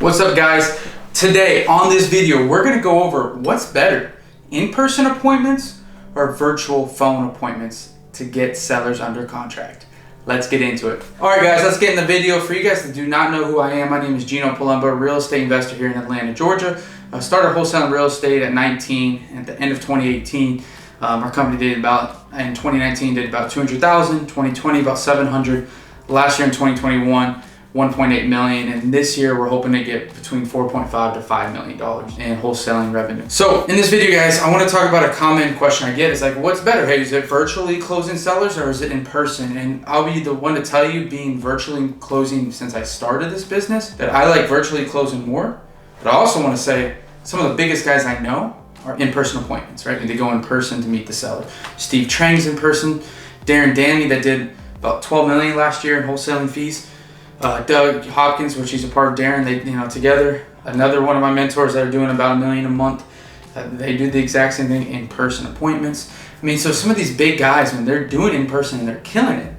What's up, guys? Today on this video, we're going to go over what's better, in-person appointments or virtual phone appointments to get sellers under contract. Let's get into it. All right, guys, let's get in the video. For you guys that do not know who I am, my name is Gino Palumbo, real estate investor here in Atlanta, Georgia. I started wholesaling real estate at 19. At the end of 2018, our company did about, in 2019, did about 200,000, 2020 about 700, last year in 2021, 1.8 million, and this year we're hoping to get between 4.5 to $5 million in wholesaling revenue. So in this video, guys, I want to talk about a common question I get. It's like, what's better? Hey, is it virtually closing sellers or is it in person? And I'll be the one to tell you, being virtually closing since I started this business, that I like virtually closing more. But I also want to say some of the biggest guys I know are in-person appointments, right? They go in person to meet the seller. Steve Trang's in person. Darren Danny, that did about 12 million last year in wholesaling fees. Doug Hopkins, which he's a part of Darren, they, together. Another one of my mentors that are doing about $1 million a month. They do the exact same thing, in-person appointments. I mean, so some of these big guys, when they're doing in person, and they're killing it.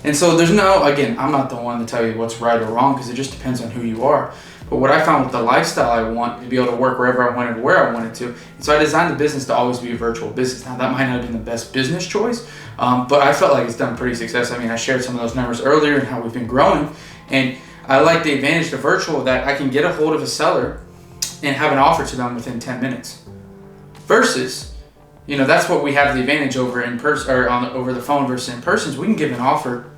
And so there's no, again, I'm not the one to tell you what's right or wrong, because it just depends on who you are. But what I found with the lifestyle I want, to be able to work wherever I wanted, where I wanted to. And so I designed the business to always be a virtual business. Now that might not have been the best business choice, but I felt like it's done pretty successful. I mean, I shared some of those numbers earlier and how we've been growing. And I like the advantage to virtual that I can get a hold of a seller and have an offer to them within 10 minutes. Versus, that's what we have the advantage over in person or over the phone versus in person. Is we can give an offer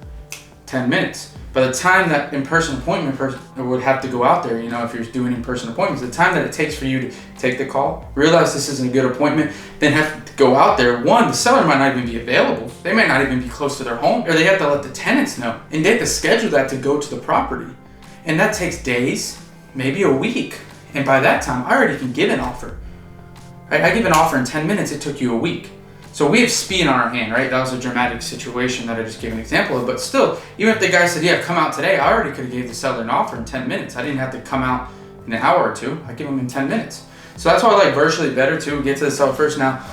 10 minutes. By the time that in-person appointment person would have to go out there, if you're doing in-person appointments, the time that it takes for you to take the call, realize this isn't a good appointment, then have to go out there. One, the seller might not even be available. They might not even be close to their home, or they have to let the tenants know. And they have to schedule that to go to the property. And that takes days, maybe a week. And by that time, I already can give an offer. Right? I give an offer in 10 minutes, it took you a week. So we have speed on our hand, right? That was a dramatic situation that I just gave an example of. But still, even if the guy said, yeah, come out today, I already could have gave the seller an offer in 10 minutes. I didn't have to come out in an hour or two. I give them in 10 minutes. So that's why I like virtually better too. Get to the seller first. Now,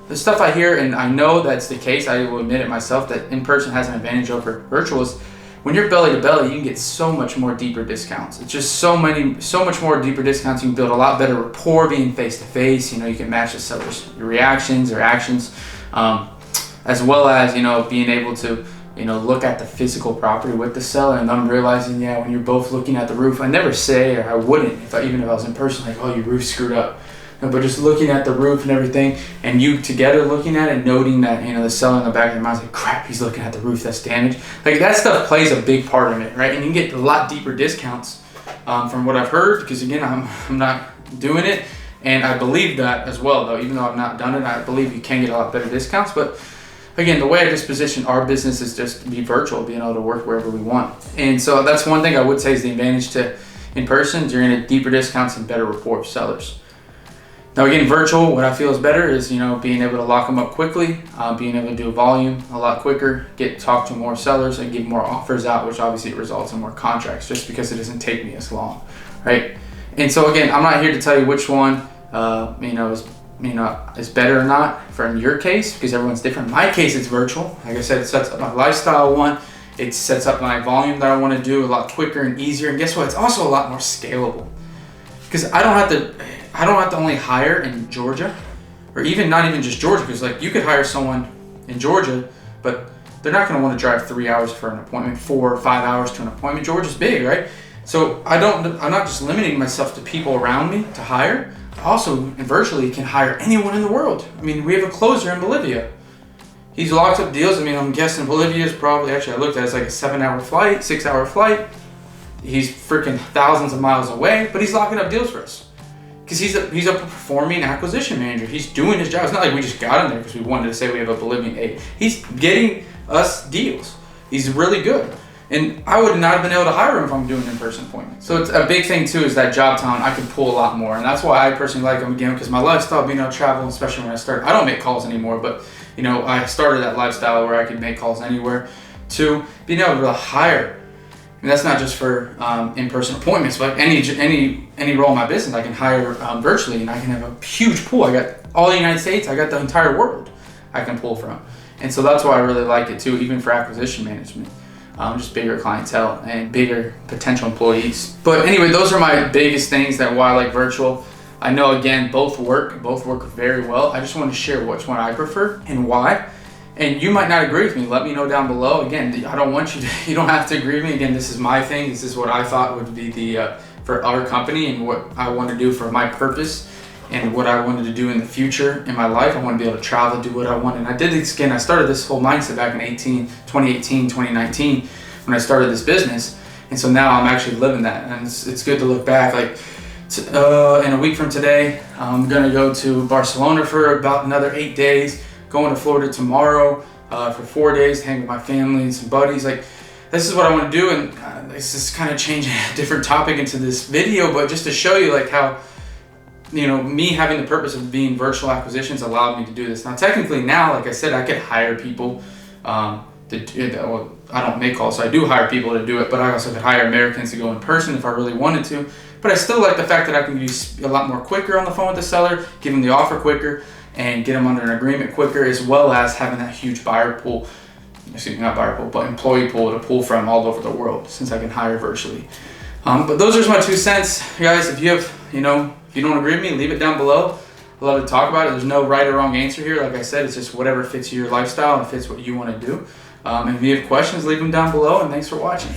the stuff I hear, and I know that's the case, I will admit it myself, that in-person has an advantage over virtual, is when you're belly to belly, you can get so much more deeper discounts. It's just so much more deeper discounts. You can build a lot better rapport being face to face. You can match the seller's reactions or actions. As well as, being able to, look at the physical property with the seller and them realizing, when you're both looking at the roof, I never say, or I wouldn't, even if I was in person, like, oh, your roof screwed up. No, but just looking at the roof and everything, and you together looking at it, noting that, the seller in the back of their mind's like, crap, he's looking at the roof that's damaged. Like, that stuff plays a big part in it, right? And you can get a lot deeper discounts from what I've heard, because again, I'm not doing it. And I believe that as well, though, even though I've not done it, I believe you can get a lot better discounts. But again, the way I just position our business is just to be virtual, being able to work wherever we want. And so that's one thing I would say is the advantage to in person. You're going to get deeper discounts and better rapport with sellers. Now again, virtual, what I feel is better is, being able to lock them up quickly, being able to do volume a lot quicker, talk to more sellers and give more offers out, which obviously results in more contracts just because it doesn't take me as long, right? And so again, I'm not here to tell you which one is better or not from your case, because everyone's different. In my case, it's virtual. Like I said, it sets up my lifestyle one. It sets up my volume that I want to do a lot quicker and easier. And guess what? It's also a lot more scalable, because I don't have to only hire in Georgia, or not even just Georgia, because like you could hire someone in Georgia, but they're not going to want to drive 3 hours for an appointment, 4 or 5 hours to an appointment. Georgia's big, right? So I'm not just limiting myself to people around me to hire. Also, virtually can hire anyone in the world. I mean, we have a closer in Bolivia. He's locked up deals. I mean, I'm guessing Bolivia is probably, actually I looked at it, it's like a 7-hour flight, 6-hour flight. He's freaking thousands of miles away, but he's locking up deals for us. Because he's a performing acquisition manager. He's doing his job. It's not like we just got him there because we wanted to say we have a Bolivian aide. He's getting us deals. He's really good. And I would not have been able to hire him if I'm doing in-person appointments. So it's a big thing too, is that job talent, I can pull a lot more. And that's why I personally like him again, because my lifestyle, being able to travel, especially when I started, I don't make calls anymore, but I started that lifestyle where I could make calls anywhere, to being able to hire. And that's not just for in-person appointments, but any role in my business, I can hire virtually, and I can have a huge pool. I got all the United States, I got the entire world I can pull from. And so that's why I really like it too, even for acquisition management. just bigger clientele and bigger potential employees. But anyway, those are my biggest things that why I like virtual. I know, again, both work very well. I just want to share which one I prefer and why. And you might not agree with me. Let me know down below. Again, I don't want you to, you don't have to agree with me. Again, this is my thing. This is what I thought would be the, for our company and what I want to do for my purpose and what I wanted to do in the future in my life. I want to be able to travel, do what I want. And I did this again. I started this whole mindset back in 2018, 2019 when I started this business. And so now I'm actually living that. And it's good to look back. Like, in a week from today, I'm gonna go to Barcelona for about another 8 days, going to Florida tomorrow for 4 days, hang with my family and some buddies. Like, this is what I want to do, and this is kind of changing a different topic into this video, but just to show you like how, you know, me having the purpose of being virtual acquisitions allowed me to do this. Now, technically now, like I said, I could hire people well, I don't make calls, so I do hire people to do it, but I also could hire Americans to go in person if I really wanted to. But I still like the fact that I can be a lot more quicker on the phone with the seller, give them the offer quicker, and get them under an agreement quicker, as well as having that huge buyer pool, excuse me, not buyer pool, but employee pool to pull from all over the world, since I can hire virtually. But those are my 2 cents, guys. If you have, you know, if you don't agree with me, leave it down below. I love to talk about it. There's no right or wrong answer here. Like I said, it's just whatever fits your lifestyle and fits what you want to do. And if you have questions, leave them down below, and thanks for watching.